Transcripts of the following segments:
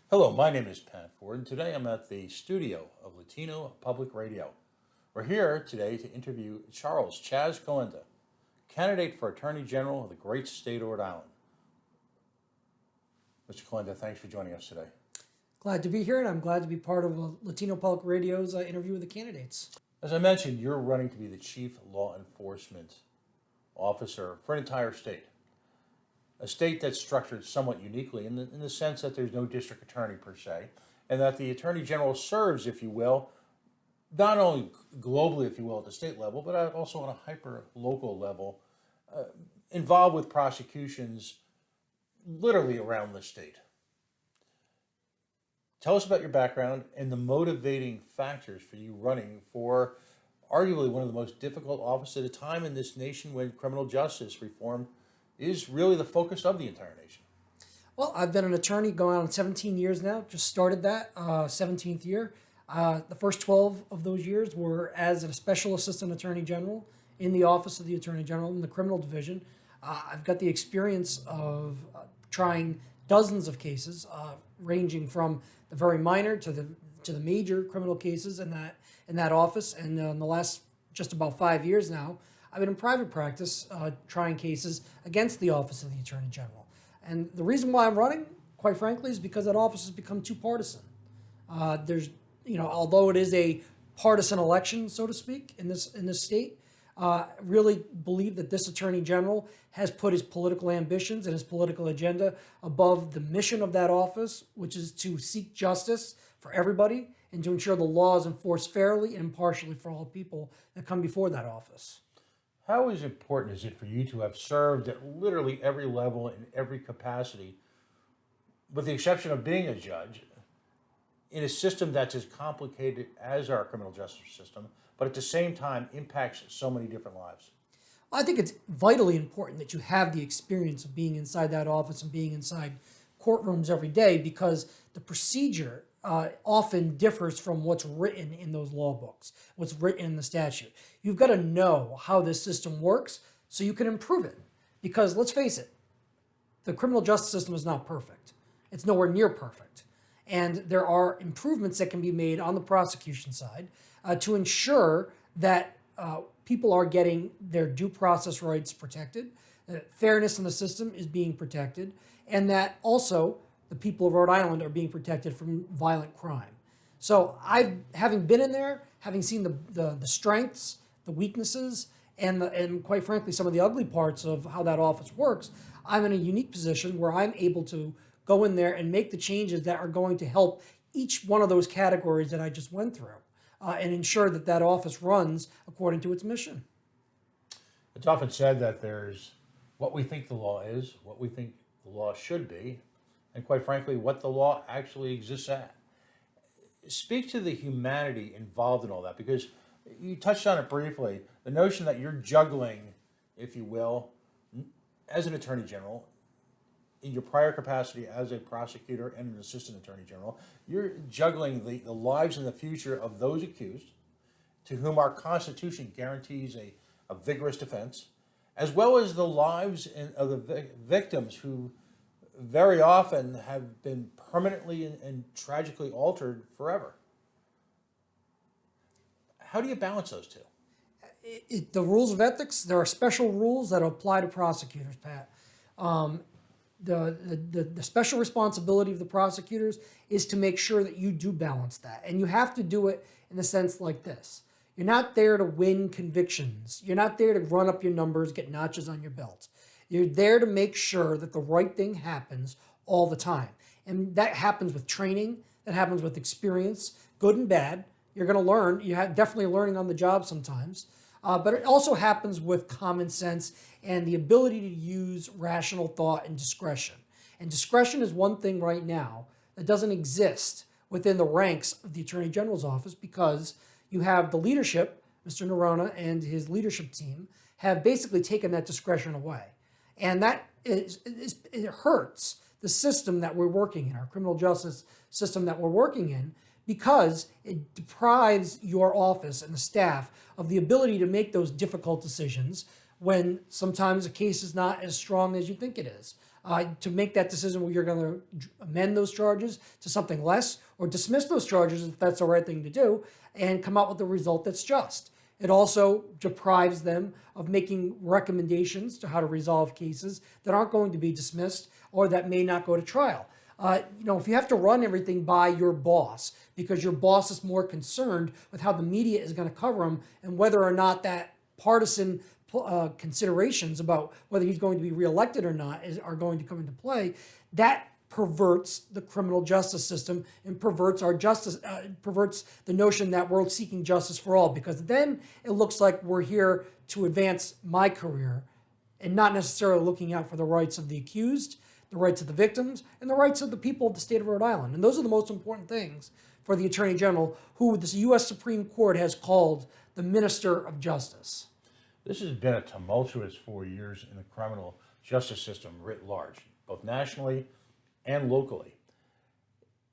Hello, my name is Pat Ford, and today I'm at the studio of Latino Public Radio. We're here today to interview Charles Chaz Calenda, candidate for Attorney General of the great state of Rhode Island. Mr. Calenda, thanks for joining us today. Glad to be here, and I'm glad to be part of Latino Public Radio's interview with the candidates. As I mentioned, you're running to be the Chief Law Enforcement Officer for an entire state. A state that's structured somewhat uniquely in the sense that there's no district attorney per se, and that the Attorney General serves, if you will, not only globally, if you will, at the state level, but also on a hyper-local level, involved with prosecutions literally around the state. Tell us about your background and the motivating factors for you running for arguably one of the most difficult offices at a time in this nation when criminal justice reform is really the focus of the entire nation. Well, I've been an attorney going on 17 years now, just started that 17th year. The first 12 of those years were as a special assistant attorney general in the office of the attorney general in the criminal division. I've got the experience of trying dozens of cases, ranging from the very minor to the major criminal cases in that office. And in the last just about 5 years now, I've been in private practice trying cases against the office of the attorney general. And the reason why I'm running, quite frankly, is because that office has become too partisan. Although it is a partisan election, so to speak, in this state, really believe that this attorney general has put his political ambitions and his political agenda above the mission of that office, which is to seek justice for everybody and to ensure the law is enforced fairly and impartially for all people that come before that office. How important is it for you to have served at literally every level in every capacity, with the exception of being a judge, in a system that's as complicated as our criminal justice system, but at the same time impacts so many different lives? I think it's vitally important that you have the experience of being inside that office and being inside courtrooms every day, because the procedure often differs from what's written in those law books, what's written in the statute. You've got to know how this system works so you can improve it. Because let's face it, the criminal justice system is not perfect. It's nowhere near perfect. And there are improvements that can be made on the prosecution side to ensure that people are getting their due process rights protected, that fairness in the system is being protected, and that also the people of Rhode Island are being protected from violent crime. So having been in there, having seen the strengths, the weaknesses, and quite frankly, some of the ugly parts of how that office works, I'm in a unique position where I'm able to go in there and make the changes that are going to help each one of those categories that I just went through, and ensure that that office runs according to its mission. It's often said that there's what we think the law is, what we think the law should be, and quite frankly, what the law actually exists at. Speak to the humanity involved in all that, because you touched on it briefly, the notion that you're juggling, if you will, as an attorney general, in your prior capacity as a prosecutor and an assistant attorney general, you're juggling the lives and the future of those accused, to whom our Constitution guarantees a vigorous defense, as well as the lives of the victims who very often have been permanently and tragically altered forever. How do you balance those two? The rules of ethics, there are special rules that apply to prosecutors, Pat. The special responsibility of the prosecutors is to make sure that you do balance that. And you have to do it in the sense like this. You're not there to win convictions. You're not there to run up your numbers, get notches on your belt. You're there to make sure that the right thing happens all the time. And that happens with training, that happens with experience, good and bad. You're going to learn. You're definitely learning on the job sometimes. But it also happens with common sense and the ability to use rational thought and discretion. And discretion is one thing right now that doesn't exist within the ranks of the Attorney General's office, because you have the leadership, Mr. Noronha and his leadership team, have basically taken that discretion away. And that it hurts the system that we're working in, our criminal justice system that we're working in, because it deprives your office and the staff of the ability to make those difficult decisions when sometimes a case is not as strong as you think it is. To make that decision where you're going to amend those charges to something less or dismiss those charges if that's the right thing to do and come out with a result that's just. It also deprives them of making recommendations to how to resolve cases that aren't going to be dismissed or that may not go to trial. If you have to run everything by your boss because your boss is more concerned with how the media is going to cover him and whether or not that partisan considerations about whether he's going to be reelected or not are going to come into play, that perverts the criminal justice system and perverts our justice, perverts the notion that we're seeking justice for all, because then it looks like we're here to advance my career and not necessarily looking out for the rights of the accused, the rights of the victims, and the rights of the people of the state of Rhode Island. And those are the most important things for the Attorney General, who the U.S. Supreme Court has called the Minister of Justice. This has been a tumultuous 4 years in the criminal justice system writ large, both nationally and locally.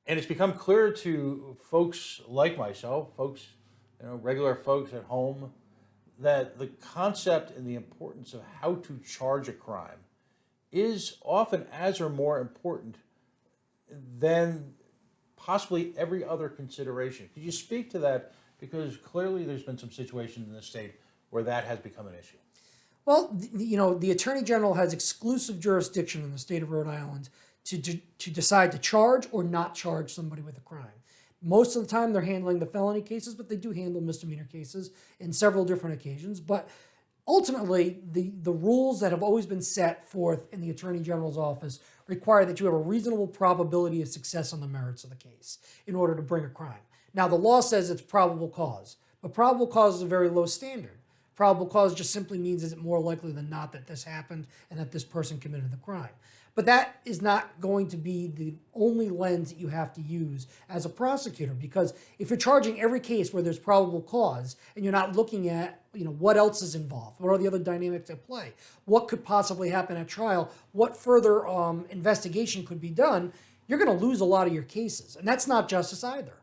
And it's become clear to folks like myself, folks, regular folks at home, that the concept and the importance of how to charge a crime is often as or more important than possibly every other consideration. Could you speak to that? Because clearly there's been some situations in the state where that has become an issue. Well, the Attorney General has exclusive jurisdiction in the state of Rhode Island to decide to charge or not charge somebody with a crime. Most of the time they're handling the felony cases, but they do handle misdemeanor cases in several different occasions. But ultimately, the rules that have always been set forth in the Attorney General's office require that you have a reasonable probability of success on the merits of the case in order to bring a crime. Now, the law says it's probable cause, but probable cause is a very low standard. Probable cause just simply means is it more likely than not that this happened and that this person committed the crime. But that is not going to be the only lens that you have to use as a prosecutor, because if you're charging every case where there's probable cause and you're not looking at what else is involved, what are the other dynamics at play, what could possibly happen at trial, what further investigation could be done, you're going to lose a lot of your cases. And that's not justice either.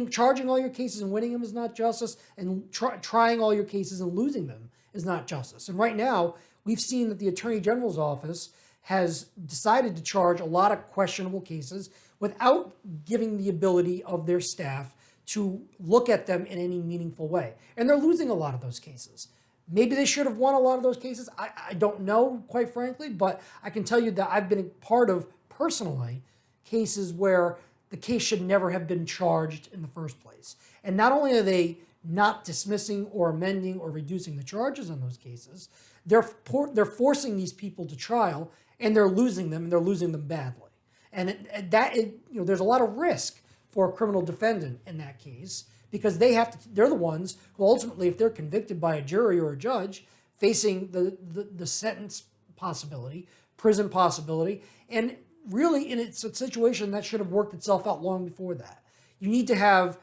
Charging all your cases and winning them is not justice, and trying all your cases and losing them is not justice. And right now, we've seen that the Attorney General's office has decided to charge a lot of questionable cases without giving the ability of their staff to look at them in any meaningful way. And they're losing a lot of those cases. Maybe they should have won a lot of those cases. I don't know, quite frankly, but I can tell you that I've been a part of, personally, cases where the case should never have been charged in the first place. And not only are they not dismissing or amending or reducing the charges on those cases, they're forcing these people to trial, and they're losing them, and they're losing them badly. And there's a lot of risk for a criminal defendant in that case, because they're the ones who ultimately, if they're convicted by a jury or a judge, facing the sentence possibility, prison possibility, and really, it's a situation that should have worked itself out long before that. You need to have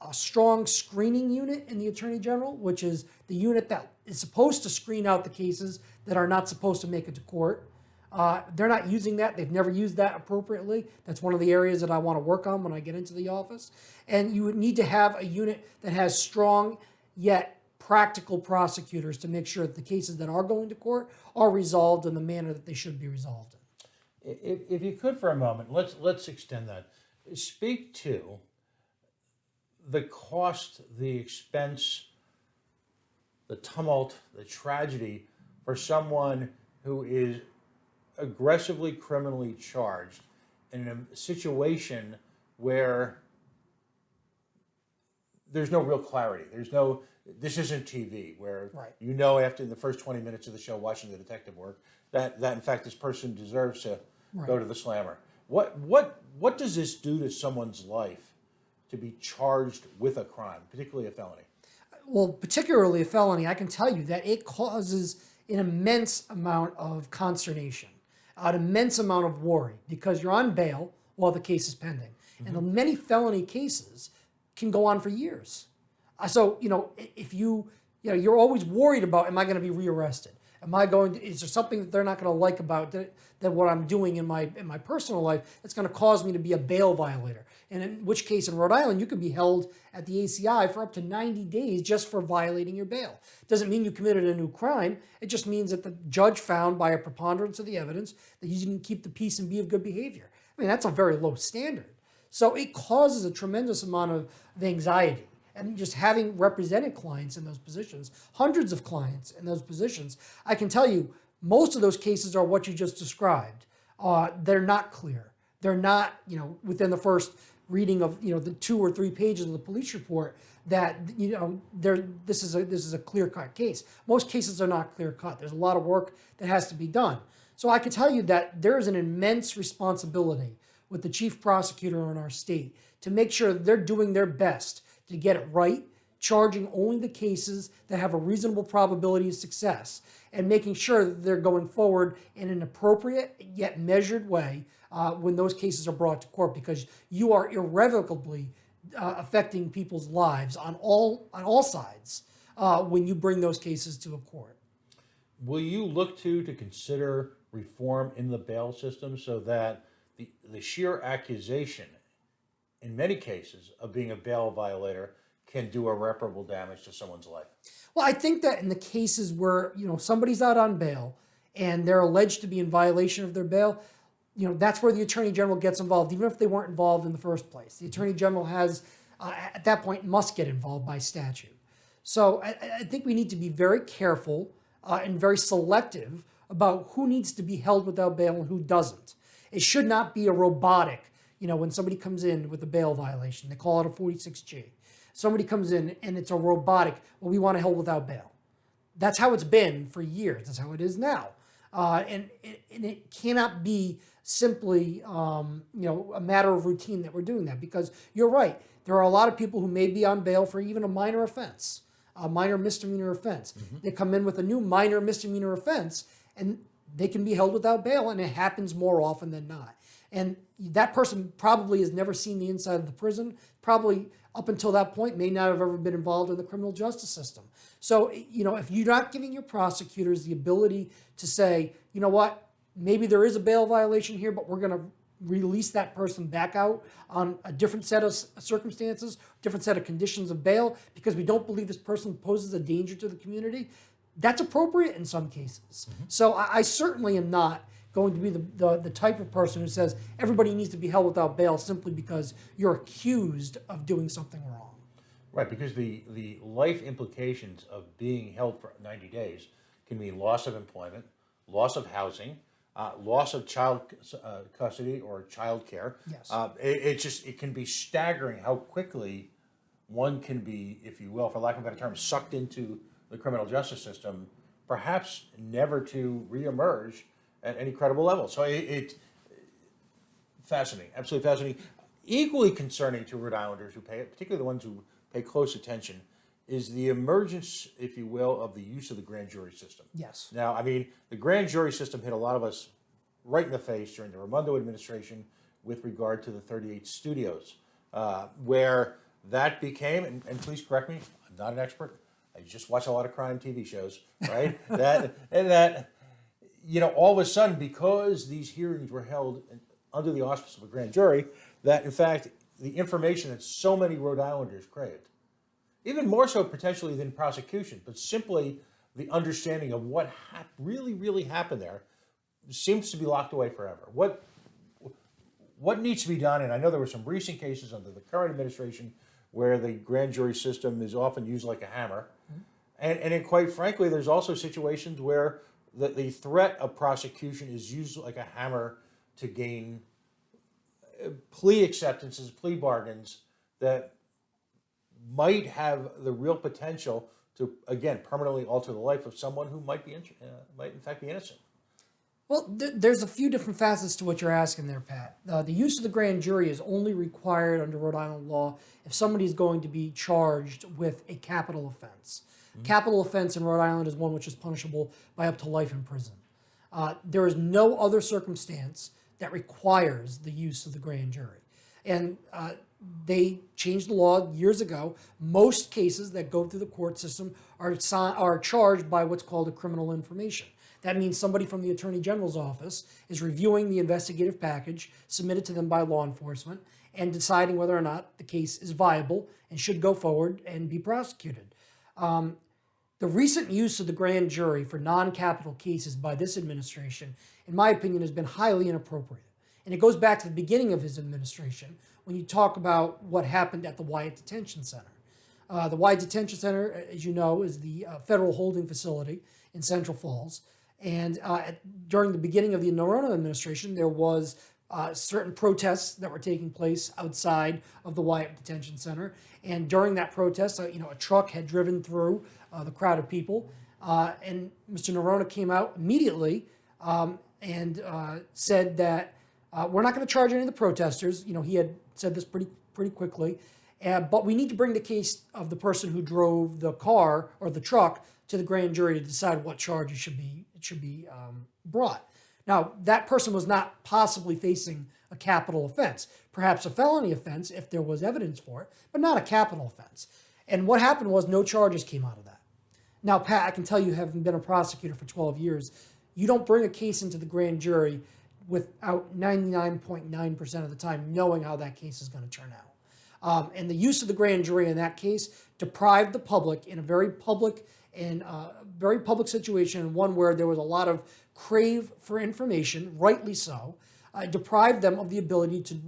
a strong screening unit in the Attorney General, which is the unit that is supposed to screen out the cases that are not supposed to make it to court. They're not using that. They've never used that appropriately. That's one of the areas that I want to work on when I get into the office. And you would need to have a unit that has strong yet practical prosecutors to make sure that the cases that are going to court are resolved in the manner that they should be resolved in. If you could for a moment, let's extend that. Speak to the cost, the expense, the tumult, the tragedy for someone who is aggressively criminally charged in a situation where there's no real clarity. This isn't TV where right. After the first 20 minutes of the show watching the detective work that in fact this person deserves to go to the slammer. What does this do to someone's life to be charged with a crime, particularly a felony? Well, particularly a felony, I can tell you that it causes an immense amount of consternation, an immense amount of worry, because you're on bail while the case is pending. Mm-hmm. And many felony cases can go on for years. So, if you're always worried about, am I going to be rearrested? Is there something that they're not going to like about that what I'm doing in my personal life that's going to cause me to be a bail violator? And in which case, in Rhode Island, you could be held at the ACI for up to 90 days just for violating your bail. Doesn't mean you committed a new crime. It just means that the judge found by a preponderance of the evidence that you didn't keep the peace and be of good behavior. I mean, that's a very low standard. So it causes a tremendous amount of anxiety. And just having represented clients in those positions, hundreds of clients in those positions, I can tell you most of those cases are what you just described. They're not clear. They're not, within the first reading of, the 2 or 3 pages of the police report that, this is a clear-cut case. Most cases are not clear-cut. There's a lot of work that has to be done. So I can tell you that there is an immense responsibility with the chief prosecutor in our state to make sure they're doing their best to get it right, charging only the cases that have a reasonable probability of success, and making sure that they're going forward in an appropriate yet measured way when those cases are brought to court, because you are irrevocably affecting people's lives on all sides when you bring those cases to a court. Will you look to consider reform in the bail system so that the sheer accusation, in many cases, of being a bail violator can do irreparable damage to someone's life? Well, I think that in the cases where, somebody's out on bail and they're alleged to be in violation of their bail, that's where the Attorney General gets involved, even if they weren't involved in the first place. The Attorney General has, at that point, must get involved by statute. So I think we need to be very careful and very selective about who needs to be held without bail and who doesn't. It should not be a robotic, when somebody comes in with a bail violation, they call it a 46G. Somebody comes in and it's a robotic, well, we want to hold without bail. That's how it's been for years. That's how it is now. And it cannot be simply, a matter of routine that we're doing that, because you're right. There are a lot of people who may be on bail for even a minor offense, a minor misdemeanor offense. Mm-hmm. They come in with a new minor misdemeanor offense and they can be held without bail, and it happens more often than not. And that person probably has never seen the inside of the prison, probably up until that point may not have ever been involved in the criminal justice system. So, if you're not giving your prosecutors the ability to say, you know what, maybe there is a bail violation here, but we're going to release that person back out on a different set of circumstances, different set of conditions of bail, because we don't believe this person poses a danger to the community, that's appropriate in some cases. Mm-hmm. So I certainly am not going to be the type of person who says everybody needs to be held without bail simply because you're accused of doing something wrong. Right, because the life implications of being held for 90 days can mean loss of employment, loss of housing, loss of child custody or child care. Yes. It can be staggering how quickly one can be, if you will, for lack of a better term, sucked into the criminal justice system, perhaps never to reemerge at any credible level. So it's fascinating, absolutely fascinating. Equally concerning to Rhode Islanders who pay, particularly the ones who pay close attention, is the emergence, if you will, of the use of the grand jury system. Yes. Now, I mean, the grand jury system hit a lot of us right in the face during the Raimondo administration with regard to the 38 studios, where that became, and please correct me, I'm not an expert, I just watch a lot of crime TV shows, right? All of a sudden, because these hearings were held under the auspices of a grand jury, that in fact, the information that so many Rhode Islanders craved, even more so potentially than prosecution, but simply the understanding of what really, really happened there, seems to be locked away forever. What needs to be done? And I know there were some recent cases under the current administration where the grand jury system is often used like a hammer. Mm-hmm. And quite frankly, there's also situations where the threat of prosecution is used like a hammer to gain plea acceptances, plea bargains that might have the real potential to, again, permanently alter the life of someone who might in fact be innocent. Well, there's a few different facets to what you're asking there, Pat. The use of the grand jury is only required under Rhode Island law if somebody is going to be charged with a capital offense. Mm-hmm. Capital offense in Rhode Island is one which is punishable by up to life in prison. There is no other circumstance that requires the use of the grand jury. And they changed the law years ago. Most cases that go through the court system are charged by what's called a criminal information. That means somebody from the Attorney General's office is reviewing the investigative package submitted to them by law enforcement and deciding whether or not the case is viable and should go forward and be prosecuted. The recent use of the grand jury for non-capital cases by this administration, in my opinion, has been highly inappropriate. And it goes back to the beginning of his administration when you talk about what happened at the Wyatt Detention Center. The Wyatt Detention Center, as you know, is the federal holding facility in Central Falls. And during the beginning of the Noronha administration, there was certain protests that were taking place outside of the Wyatt Detention Center. And during that protest, a truck had driven through the crowd of people. And Mr. Noronha came out immediately and said that we're not going to charge any of the protesters. He had said this pretty quickly. But we need to bring the case of the person who drove the car or the truck to the grand jury to decide what charges should be brought. Now, that person was not possibly facing a capital offense, perhaps a felony offense if there was evidence for it, but not a capital offense. And what happened was no charges came out of that. Now, Pat, I can tell you, having been a prosecutor for 12 years, you don't bring a case into the grand jury without 99.9% of the time knowing how that case is going to turn out. And the use of the grand jury in that case deprived the public in a very public situation, and one where there was a lot of crave for information, rightly so, deprived them of the ability to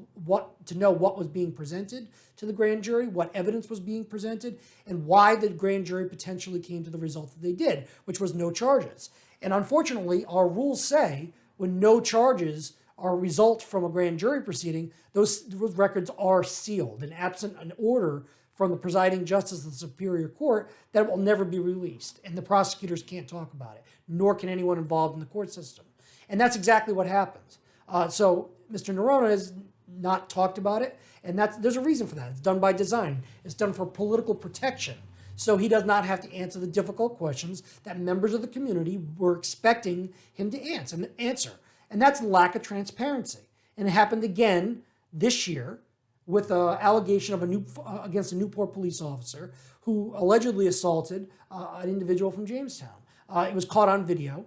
know what was being presented to the grand jury, what evidence was being presented, and why the grand jury potentially came to the result that they did, which was no charges. And unfortunately, our rules say when no charges are a result from a grand jury proceeding, those records are sealed, and absent an order from the presiding justice of the Superior Court, that will never be released. And the prosecutors can't talk about it, nor can anyone involved in the court system. And that's exactly what happens. So Mr. Noronha has not talked about it, and there's a reason for that. It's done by design. It's done for political protection. So he does not have to answer the difficult questions that members of the community were expecting him to answer. And that's lack of transparency. And it happened again this year with an allegation of against a Newport police officer who allegedly assaulted an individual from Jamestown. It was caught on video.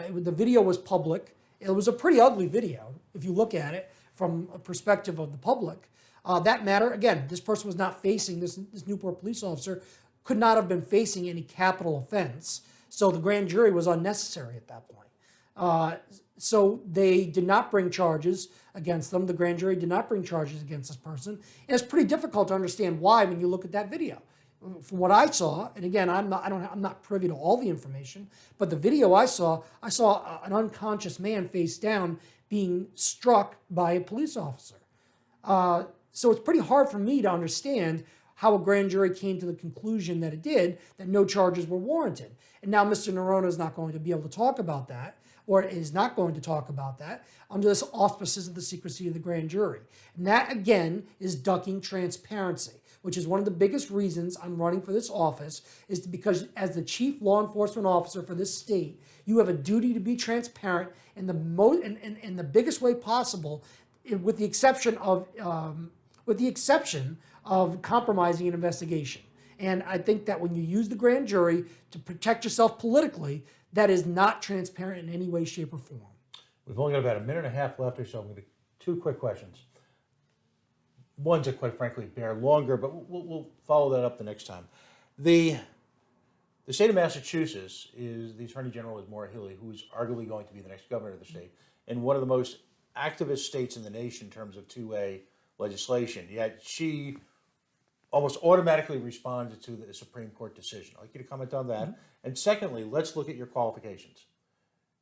The video was public. It was a pretty ugly video if you look at it from a perspective of the public. That matter, again, this person was not facing, this Newport police officer could not have been facing any capital offense. So the grand jury was unnecessary at that point. So they did not bring charges against them. The grand jury did not bring charges against this person. And it's pretty difficult to understand why when you look at that video. From what I saw, and again, I'm not privy to all the information, but the video I saw an unconscious man face down being struck by a police officer. So it's pretty hard for me to understand how a grand jury came to the conclusion that it did, that no charges were warranted. And now Mr. Noronha is not going to be able to talk about that, or is not going to talk about that under the auspices of the secrecy of the grand jury. And that, again, is ducking transparency, which is one of the biggest reasons I'm running for this office, is because as the chief law enforcement officer for this state, you have a duty to be transparent in the biggest way possible, with the exception of compromising an investigation. And I think that when you use the grand jury to protect yourself politically, that is not transparent in any way, shape, or form. We've only got about a minute and a half left or so. I'm going to two quick questions. Ones that, quite frankly, bear longer, but we'll follow that up the next time. The state of Massachusetts is, the Attorney General is Maura Healey, who is arguably going to be the next governor of the state, and one of the most activist states in the nation in terms of 2A legislation. Yet she almost automatically responded to the Supreme Court decision. I'd like you to comment on that. Mm-hmm. And secondly, let's look at your qualifications.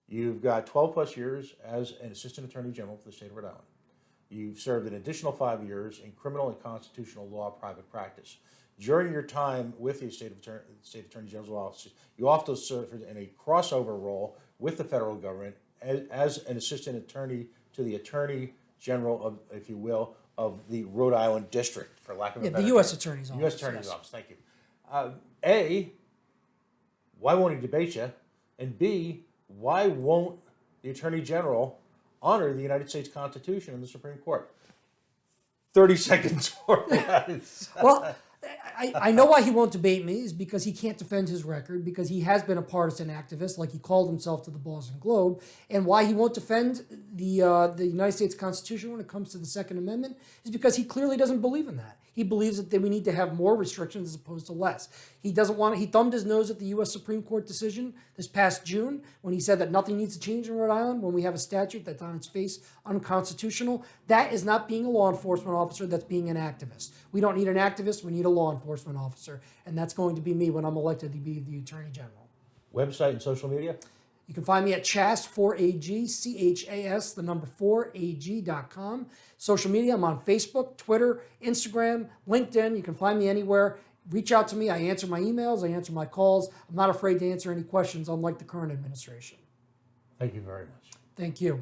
You've got 12 plus years as an assistant attorney general for the state of Rhode Island. You've served an additional 5 years in criminal and constitutional law private practice. During your time with the state attorney general's office, you also served in a crossover role with the federal government as an assistant attorney to the attorney general of, if you will, of the Rhode Island district, for lack of a better term. The U.S. Attorney's Office. U.S. Attorney's Office, thank you. A, why won't he debate you? And B, why won't the Attorney General honor the United States Constitution and the Supreme Court? 30 seconds or less. Well, I know why he won't debate me is because he can't defend his record, because he has been a partisan activist, like he called himself to the Boston Globe, and why he won't defend the United States Constitution when it comes to the Second Amendment is because he clearly doesn't believe in that. He believes that we need to have more restrictions as opposed to less. He doesn't want. He thumbed his nose at the U.S. Supreme Court decision this past June when he said that nothing needs to change in Rhode Island when we have a statute that's on its face unconstitutional. That is not being a law enforcement officer. That's being an activist. We don't need an activist. We need a law enforcement officer, and that's going to be me when I'm elected to be the Attorney General. Website and social media? You can find me at Chas4AG, CHAS, the number 4AG.com. Social media, I'm on Facebook, Twitter, Instagram, LinkedIn. You can find me anywhere. Reach out to me. I answer my emails. I answer my calls. I'm not afraid to answer any questions, unlike the current administration. Thank you very much. Thank you.